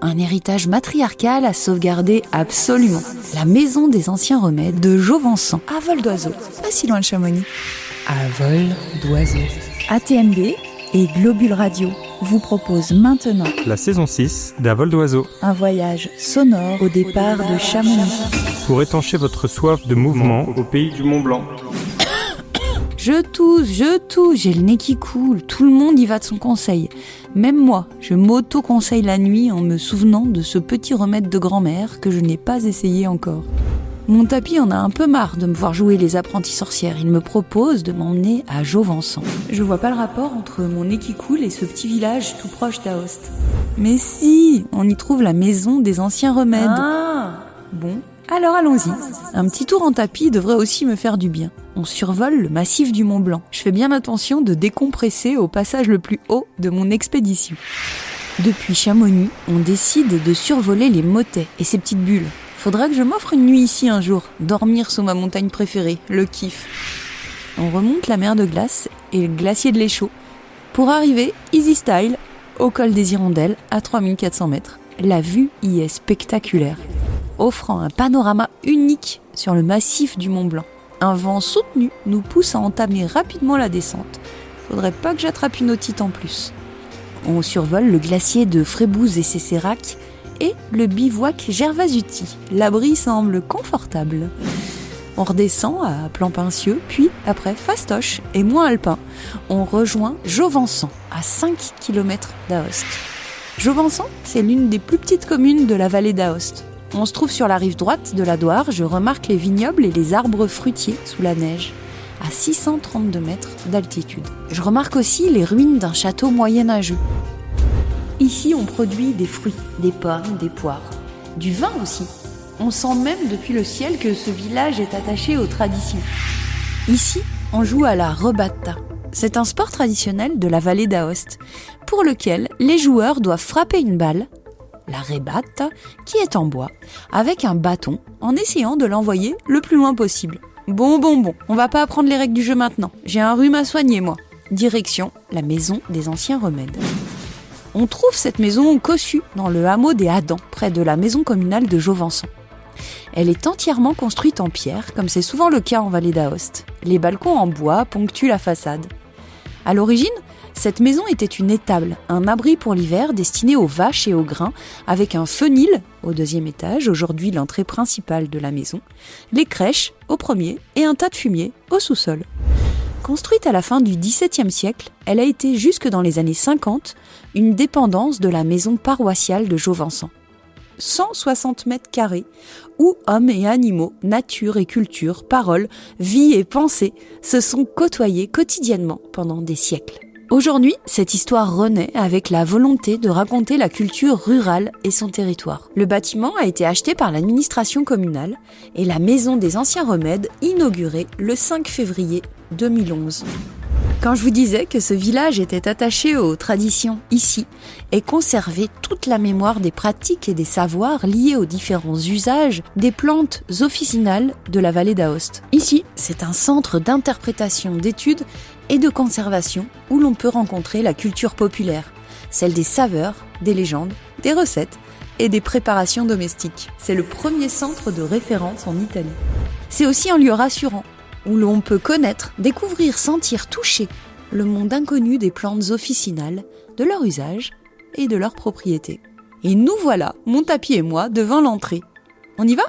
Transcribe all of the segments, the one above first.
un héritage matriarcal à sauvegarder absolument. La maison des anciens remèdes de Jovensan, à vol d'oiseau, pas si loin de Chamonix. À vol d'oiseau. ATMB et Globule Radio vous proposent maintenant la saison 6 d'À vol d'oiseau. un voyage sonore au départ de Chamonix. Pour étancher votre soif de mouvement au pays du Mont Blanc. Je tousse, j'ai le nez qui coule, tout le monde y va de son conseil. Même moi, je m'auto-conseille la nuit en me souvenant de ce petit remède de grand-mère que je n'ai pas essayé encore. Mon tapis en a un peu marre de me voir jouer les apprentis sorcières. Il me propose de m'emmener à Jovensan. Je vois pas le rapport entre mon nez qui coule et ce petit village tout proche d'Aoste. Mais si, on y trouve la maison des anciens remèdes. Bon, alors allons-y. Un petit tour en tapis devrait aussi me faire du bien. On survole le massif du Mont Blanc. Je fais bien attention de décompresser au passage le plus haut de mon expédition. Depuis Chamonix, on décide de survoler les motets et ces petites bulles. Faudra que je m'offre une nuit ici un jour, dormir sous ma montagne préférée, le kiff. On remonte la mer de glace et le glacier de l'Échaud pour arriver, easy style, au col des Hirondelles à 3400 mètres. La vue y est spectaculaire, offrant un panorama unique sur le massif du Mont Blanc. Un vent soutenu nous pousse à entamer rapidement la descente. Faudrait pas que j'attrape une otite en plus. On survole le glacier de Frébouze et ses séracs et le bivouac Gervasuti. L'abri semble confortable. On redescend à Plan-Pincieux, puis après Fastoche et moins alpin, on rejoint Jovensan, à 5 km d'Aoste. Jovensan, c'est l'une des plus petites communes de la vallée d'Aoste. On se trouve sur la rive droite de la Doire, je remarque les vignobles et les arbres fruitiers sous la neige, à 632 mètres d'altitude. Je remarque aussi les ruines d'un château moyenâgeux. Ici, on produit des fruits, des pommes, des poires, du vin aussi. On sent même depuis le ciel que ce village est attaché aux traditions. Ici, on joue à la rebatta. C'est un sport traditionnel de la vallée d'Aoste, pour lequel les joueurs doivent frapper une balle, la rebatta, qui est en bois, avec un bâton, en essayant de l'envoyer le plus loin possible. Bon, on va pas apprendre les règles du jeu maintenant. J'ai un rhume à soigner, moi. Direction, la maison des anciens remèdes. On trouve cette maison cossue dans le hameau des Hadans, près de la maison communale de Jovensan. Elle est entièrement construite en pierre, comme c'est souvent le cas en vallée d'Aoste. Les balcons en bois ponctuent la façade. À l'origine, cette maison était une étable, un abri pour l'hiver destiné aux vaches et aux grains, avec un fenil au 2e étage, aujourd'hui l'entrée principale de la maison, les crèches au 1er et un tas de fumier au sous-sol. Construite à la fin du XVIIe siècle, elle a été jusque dans les années 50 une dépendance de la maison paroissiale de Jovensan. 160 mètres carrés, où hommes et animaux, nature et culture, paroles, vie et pensée se sont côtoyés quotidiennement pendant des siècles. Aujourd'hui, cette histoire renaît avec la volonté de raconter la culture rurale et son territoire. Le bâtiment a été acheté par l'administration communale et la maison des anciens remèdes inaugurée le 5 février 2011. Quand je vous disais que ce village était attaché aux traditions, ici est conservée toute la mémoire des pratiques et des savoirs liés aux différents usages des plantes officinales de la vallée d'Aoste. Ici, c'est un centre d'interprétation, d'études et de conservation où l'on peut rencontrer la culture populaire, celle des saveurs, des légendes, des recettes et des préparations domestiques. C'est le premier centre de référence en Italie. C'est aussi un lieu rassurant, où l'on peut connaître, découvrir, sentir, toucher le monde inconnu des plantes officinales, de leur usage et de leurs propriétés. Et nous voilà, mon tapis et moi, devant l'entrée. On y va ?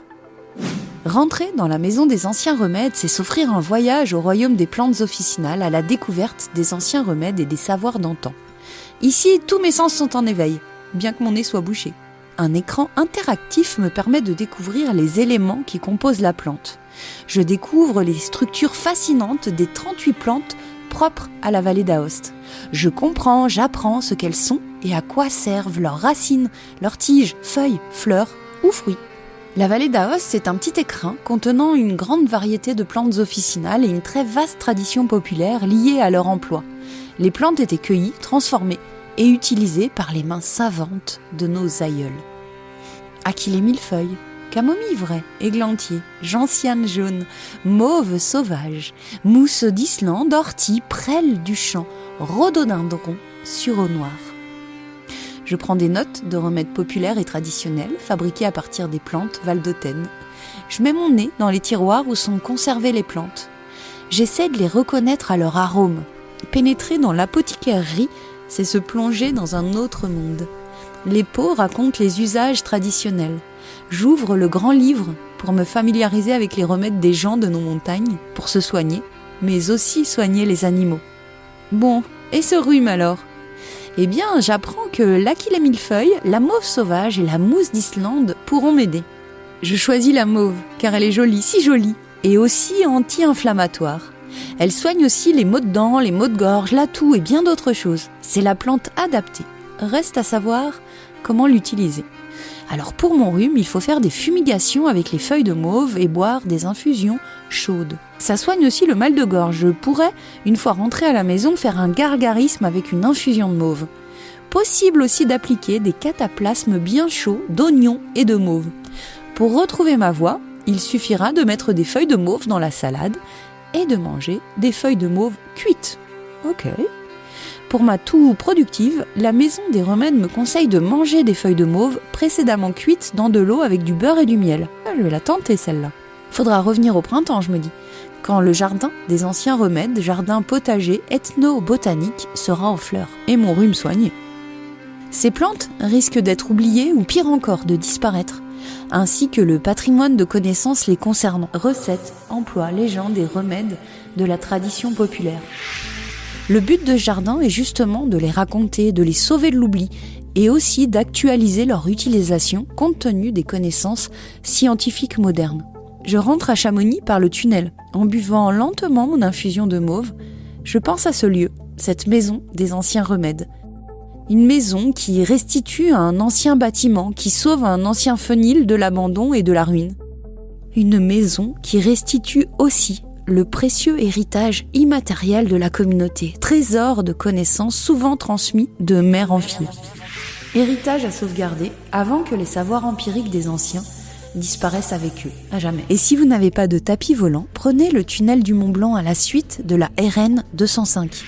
Rentrer dans la maison des anciens remèdes, c'est s'offrir un voyage au royaume des plantes officinales, à la découverte des anciens remèdes et des savoirs d'antan. Ici, tous mes sens sont en éveil, bien que mon nez soit bouché. Un écran interactif me permet de découvrir les éléments qui composent la plante. Je découvre les structures fascinantes des 38 plantes propres à la vallée d'Aoste. Je comprends, j'apprends ce qu'elles sont et à quoi servent leurs racines, leurs tiges, feuilles, fleurs ou fruits. La vallée d'Aoste, c'est un petit écrin contenant une grande variété de plantes officinales et une très vaste tradition populaire liée à leur emploi. Les plantes étaient cueillies, transformées et utilisées par les mains savantes de nos aïeuls. Aquilée millefeuille, camomille vraie, églantier, gentiane jaune, mauve sauvage, mousse d'Islande, ortie, prêle du champ, rhododendron, sureau noir. Je prends des notes de remèdes populaires et traditionnels fabriqués à partir des plantes valdôtaines. Je mets mon nez dans les tiroirs où sont conservées les plantes. J'essaie de les reconnaître à leur arôme. Pénétrer dans l'apothicaillerie, c'est se plonger dans un autre monde. Les pots racontent les usages traditionnels. J'ouvre le grand livre pour me familiariser avec les remèdes des gens de nos montagnes, pour se soigner, mais aussi soigner les animaux. Bon, et ce rhume alors ? Eh bien, j'apprends que l'Aquila millefeuille, la mauve sauvage et la mousse d'Islande pourront m'aider. Je choisis la mauve, car elle est jolie, si jolie, et aussi anti-inflammatoire. Elle soigne aussi les maux de dents, les maux de gorge, la toux et bien d'autres choses. C'est la plante adaptée. Reste à savoir comment l'utiliser. Alors pour mon rhume, il faut faire des fumigations avec les feuilles de mauve et boire des infusions chaudes. Ça soigne aussi le mal de gorge. Je pourrais, une fois rentré à la maison, faire un gargarisme avec une infusion de mauve. Possible aussi d'appliquer des cataplasmes bien chauds d'oignons et de mauve. Pour retrouver ma voix, il suffira de mettre des feuilles de mauve dans la salade et de manger des feuilles de mauve cuites. Ok. Pour ma toux productive, la maison des remèdes me conseille de manger des feuilles de mauve précédemment cuites dans de l'eau avec du beurre et du miel. Je vais la tenter celle-là. Faudra revenir au printemps, je me dis, quand le jardin des anciens remèdes, jardin potager ethno-botanique, sera en fleurs et mon rhume soigné. Ces plantes risquent d'être oubliées ou pire encore de disparaître, ainsi que le patrimoine de connaissances les concernant. Recettes, emplois, légendes et remèdes de la tradition populaire. Le but de ce jardin est justement de les raconter, de les sauver de l'oubli et aussi d'actualiser leur utilisation compte tenu des connaissances scientifiques modernes. Je rentre à Chamonix par le tunnel. En buvant lentement mon infusion de mauve, je pense à ce lieu, cette maison des anciens remèdes. Une maison qui restitue un ancien bâtiment, qui sauve un ancien fenil de l'abandon et de la ruine. Une maison qui restitue aussi le précieux héritage immatériel de la communauté, trésor de connaissances souvent transmis de mère en fille. Héritage à sauvegarder avant que les savoirs empiriques des anciens disparaissent avec eux, à jamais. Et si vous n'avez pas de tapis volant, prenez le tunnel du Mont Blanc à la suite de la RN 205.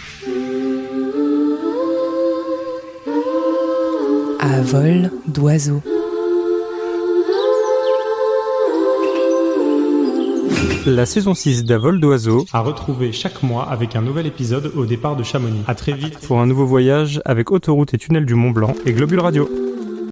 À vol d'oiseau. La saison 6 d'À vol d'oiseau à retrouver chaque mois avec un nouvel épisode au départ de Chamonix. À très vite pour un nouveau voyage avec Autoroute et Tunnel du Mont Blanc et Globule Radio.